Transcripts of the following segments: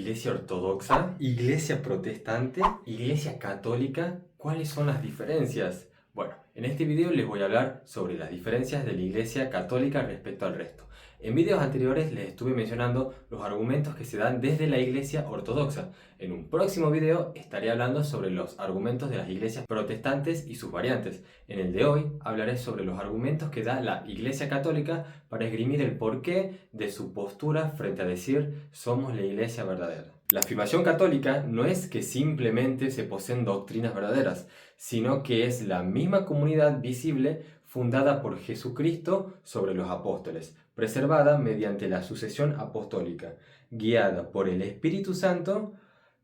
Iglesia ortodoxa, Iglesia protestante, Iglesia católica. ¿Cuáles son las diferencias? Bueno, en este video les voy a hablar sobre las diferencias de la Iglesia católica respecto al resto. En videos anteriores les estuve mencionando los argumentos que se dan desde la Iglesia ortodoxa. En un próximo video estaré hablando sobre los argumentos de las iglesias protestantes y sus variantes. En el de hoy hablaré sobre los argumentos que da la Iglesia católica para esgrimir el porqué de su postura frente a decir somos la Iglesia verdadera. La afirmación católica no es que simplemente se poseen doctrinas verdaderas, sino que es la misma comunidad visible fundada por Jesucristo sobre los apóstoles, preservada mediante la sucesión apostólica, guiada por el Espíritu Santo,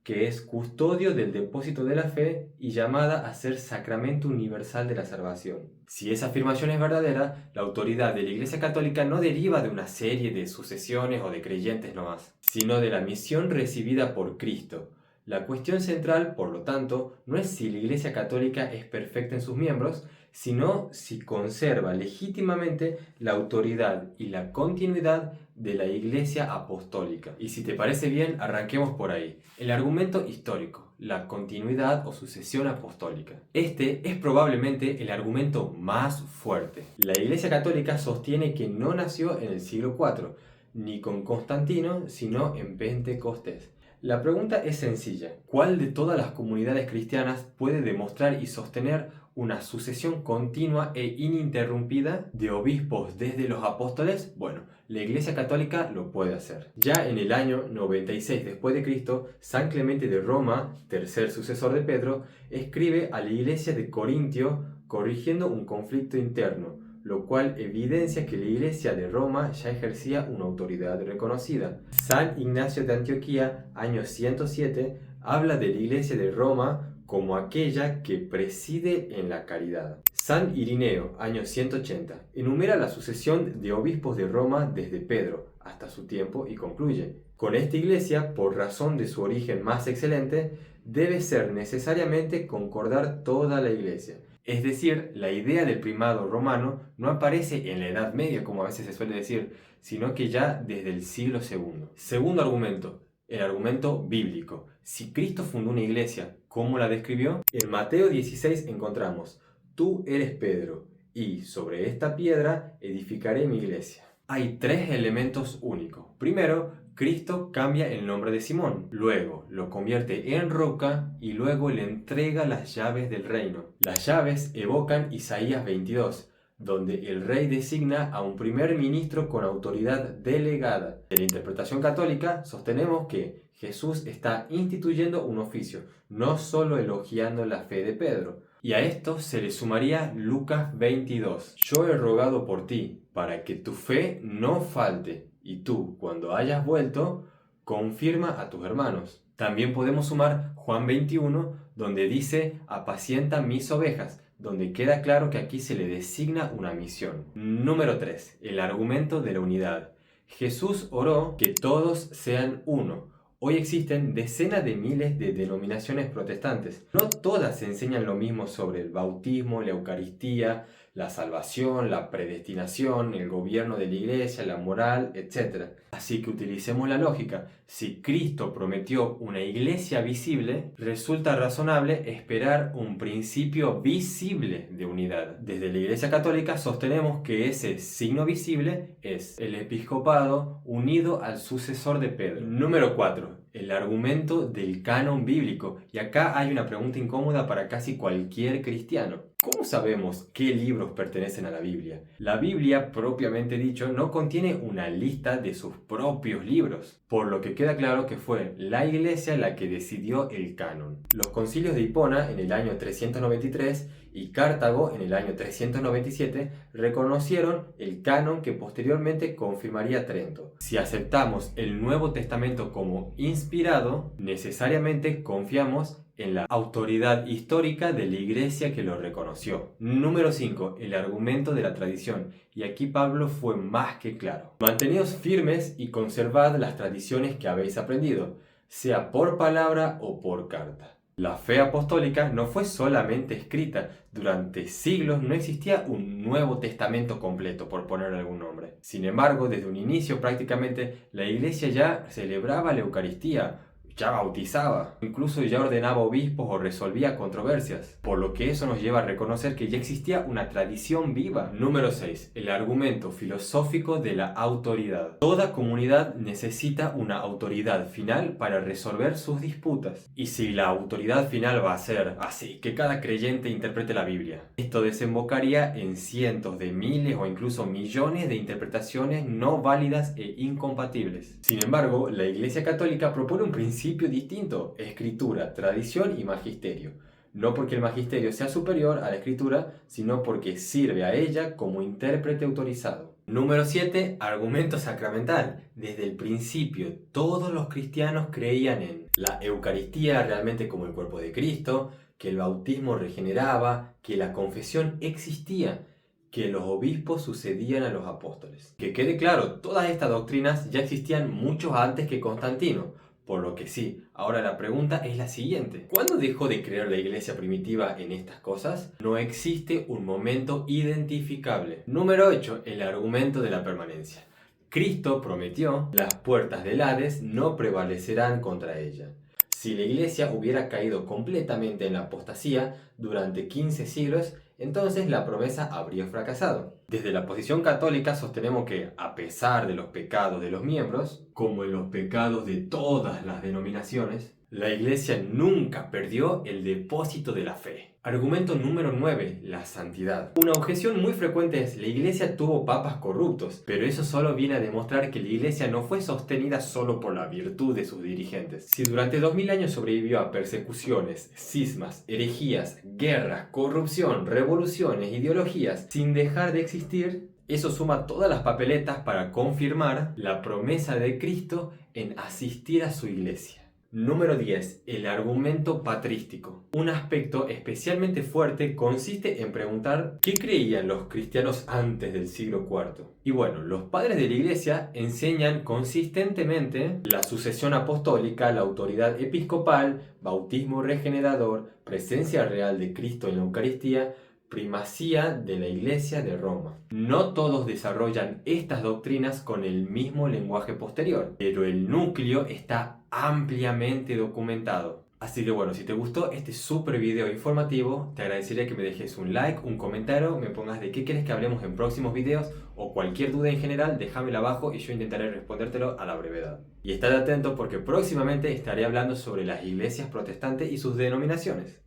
que es custodio del depósito de la fe y llamada a ser sacramento universal de la salvación. Si esa afirmación es verdadera, la autoridad de la Iglesia Católica no deriva de una serie de sucesiones o de creyentes nomás, sino de la misión recibida por Cristo. La cuestión central, por lo tanto, no es si la Iglesia Católica es perfecta en sus miembros, sino si conserva legítimamente la autoridad y la continuidad de la Iglesia Apostólica. Y si te parece bien, arranquemos por ahí. El argumento histórico, la continuidad o sucesión apostólica. Este es probablemente el argumento más fuerte. La Iglesia Católica sostiene que no nació en el siglo IV, ni con Constantino, sino en Pentecostés. La pregunta es sencilla. ¿Cuál de todas las comunidades cristianas puede demostrar y sostener una sucesión continua e ininterrumpida de obispos desde los apóstoles? Bueno, la Iglesia Católica lo puede hacer. Ya en el año 96 después de Cristo, San Clemente de Roma, tercer sucesor de Pedro, escribe a la Iglesia de Corintio corrigiendo un conflicto interno, lo cual evidencia que la Iglesia de Roma ya ejercía una autoridad reconocida. San Ignacio de Antioquía, año 107, habla de la Iglesia de Roma como aquella que preside en la caridad. San Irineo, año 180, enumera la sucesión de obispos de Roma desde Pedro hasta su tiempo y concluye: con esta Iglesia, por razón de su origen más excelente, debe ser necesariamente concordar toda la Iglesia. Es decir, la idea del primado romano no aparece en la Edad Media, como a veces se suele decir, sino que ya desde el siglo II. Segundo argumento, el argumento bíblico. Si Cristo fundó una iglesia, ¿cómo la describió? En Mateo 16 encontramos: tú eres Pedro, y sobre esta piedra edificaré mi iglesia. Hay tres elementos únicos. Primero, Cristo cambia el nombre de Simón, luego lo convierte en roca y luego le entrega las llaves del reino. Las llaves evocan Isaías 22, donde el rey designa a un primer ministro con autoridad delegada. En la interpretación católica sostenemos que Jesús está instituyendo un oficio, no solo elogiando la fe de Pedro. Y a esto se le sumaría Lucas 22. Yo he rogado por ti, para que tu fe no falte. Y tú, cuando hayas vuelto, confirma a tus hermanos. También podemos sumar Juan 21, donde dice: apacienta mis ovejas, donde queda claro que aquí se le designa una misión. Número 3. El argumento de la unidad. Jesús oró que todos sean uno. Hoy existen decenas de miles de denominaciones protestantes. No todas enseñan lo mismo sobre el bautismo, la Eucaristía, la salvación, la predestinación, el gobierno de la iglesia, la moral, etc. Así que utilicemos la lógica. Si Cristo prometió una iglesia visible, resulta razonable esperar un principio visible de unidad. Desde la Iglesia Católica sostenemos que ese signo visible es el episcopado unido al sucesor de Pedro. Número 4. El argumento del canon bíblico. Y acá hay una pregunta incómoda para casi cualquier cristiano. ¿Cómo sabemos qué libros pertenecen a la Biblia? La Biblia, propiamente dicho, no contiene una lista de sus propios libros, por lo que queda claro que fue la Iglesia la que decidió el canon. Los concilios de Hipona en el año 393 y Cartago en el año 397 reconocieron el canon que posteriormente confirmaría Trento. Si aceptamos el Nuevo Testamento como inspirado, necesariamente confiamos en la autoridad histórica de la Iglesia que lo reconoció. Número 5. El argumento de la tradición. Y aquí Pablo fue más que claro. Manteneos firmes y conservad las tradiciones que habéis aprendido, sea por palabra o por carta. La fe apostólica no fue solamente escrita. Durante siglos no existía un Nuevo Testamento completo, por poner algún nombre. Sin embargo, desde un inicio prácticamente la Iglesia ya celebraba la Eucaristía, ya bautizaba, incluso ya ordenaba obispos o resolvía controversias, por lo que eso nos lleva a reconocer que ya existía una tradición viva. Número 6. El argumento filosófico de la autoridad. Toda comunidad necesita una autoridad final para resolver sus disputas. Y si la autoridad final va a ser así, que cada creyente interprete la Biblia, esto desembocaría en cientos de miles o incluso millones de interpretaciones no válidas e incompatibles. Sin embargo, la Iglesia Católica propone un principio distinto: escritura, tradición y magisterio. No porque el magisterio sea superior a la escritura, sino porque sirve a ella como intérprete autorizado. Número 7. Argumento sacramental. Desde el principio, todos los cristianos creían en la Eucaristía realmente como el cuerpo de Cristo, que el bautismo regeneraba, que la confesión existía, que los obispos sucedían a los apóstoles. Que quede claro, todas estas doctrinas ya existían mucho antes que Constantino. Por lo que sí, ahora la pregunta es la siguiente: ¿cuándo dejó de creer la iglesia primitiva en estas cosas? No existe un momento identificable. Número 8. El argumento de la permanencia. Cristo prometió: las puertas del Hades no prevalecerán contra ella. Si la iglesia hubiera caído completamente en la apostasía durante 15 siglos, entonces la promesa habría fracasado. Desde la posición católica sostenemos que, a pesar de los pecados de los miembros, como en los pecados de todas las denominaciones, la iglesia nunca perdió el depósito de la fe. Argumento número 9. La santidad. Una objeción muy frecuente es: la iglesia tuvo papas corruptos, pero eso solo viene a demostrar que la iglesia no fue sostenida solo por la virtud de sus dirigentes. Si durante 2000 años sobrevivió a persecuciones, cismas, herejías, guerras, corrupción, revoluciones, ideologías, sin dejar de existir, eso suma todas las papeletas para confirmar la promesa de Cristo en asistir a su iglesia. Número 10. El argumento patrístico. Un aspecto especialmente fuerte consiste en preguntar ¿qué creían los cristianos antes del siglo IV? Y bueno, los padres de la iglesia enseñan consistentemente la sucesión apostólica, la autoridad episcopal, bautismo regenerador, presencia real de Cristo en la Eucaristía, primacía de la Iglesia de Roma. No todos desarrollan estas doctrinas con el mismo lenguaje posterior, pero el núcleo está ampliamente documentado. Así que bueno, si te gustó este super video informativo, te agradecería que me dejes un like, un comentario, me pongas de qué quieres que hablemos en próximos videos o cualquier duda en general, déjamela abajo y yo intentaré respondértelo a la brevedad. Y estate atento porque próximamente estaré hablando sobre las iglesias protestantes y sus denominaciones.